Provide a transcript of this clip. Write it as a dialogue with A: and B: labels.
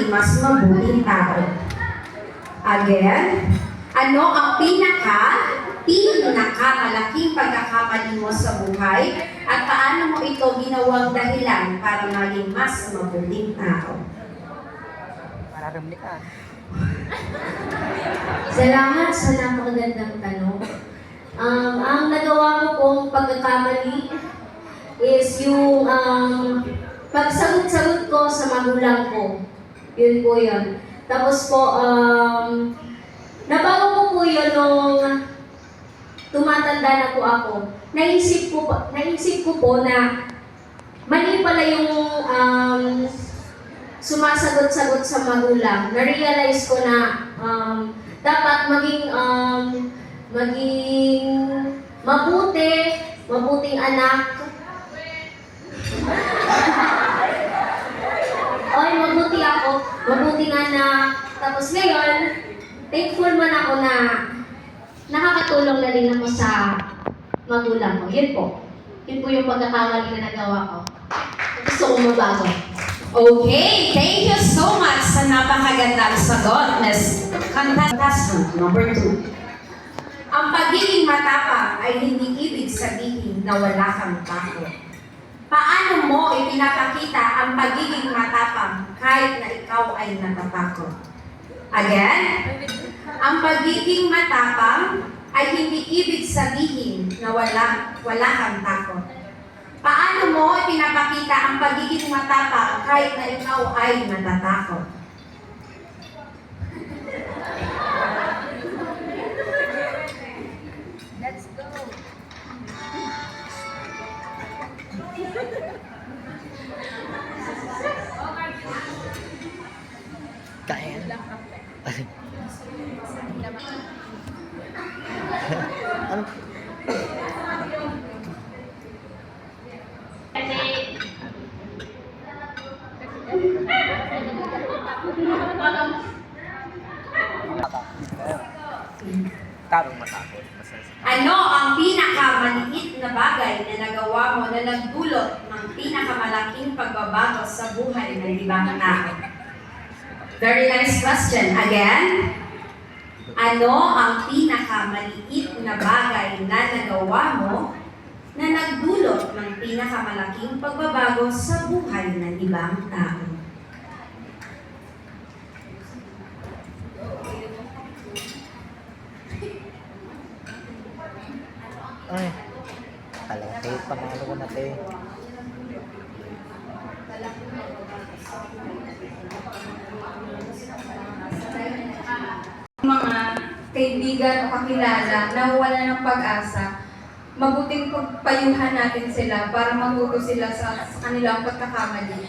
A: maging mas mabuting tao. Again, ano ang pinakamalaking pagkakamali mo sa buhay at paano mo ito ginawang dahilan para maging mas mabuting tao?
B: Mararamli ka.
C: Salamat sa napakagandang tanong. Ang nagawa ko pong pagkakamali is yung pagsagot-sagot ko sa magulang ko. Yun po yun. Tapos po, nabago ko po yun nung tumatanda na po ako. Naisip ko po na mali pala yung sumasagot-sagot sa magulang. Na-realize ko na dapat maging mabuting anak. Oy, mabuting anak. Tapos ngayon, thankful man ako na nakakatulong na rin ako sa magulang ko. Yun po. Yun po yung pagkakamali na nagawa ko. Gusto ko mabago.
A: Okay, thank you so much sa napakagandang sagot, Miss Contestant number 2. Ang pagiging matapang ay hindi ibig sabihin na wala kang takot. Paano mo ipinapakita ang pagiging matapang kahit na ikaw ay natatakot? Again, ang pagiging matapang ay hindi ibig sabihin na wala kang takot. Paano mo ipinapakita ang pagiging matapang kahit na ikaw ay natatakot?
D: Let's go.
B: Kaya. Ano? Tarong matakot.
A: Ano ang pinakamaliit na bagay na nagawa mo na nagdulot ng pinakamalaking pagbabago sa buhay ng ibang tao? Very nice question. Again, ano ang pinakamaliit na bagay na nagawa mo na nagdulot ng pinakamalaking pagbabago sa buhay ng ibang tao?
B: Ay. Talaga, te. Panalo ko na, te.
D: Mga kaibigan o kakilala na wala ng pag-asa, mabuting pagpayuhan natin sila para maguto sila sa kanilang pagkakamali.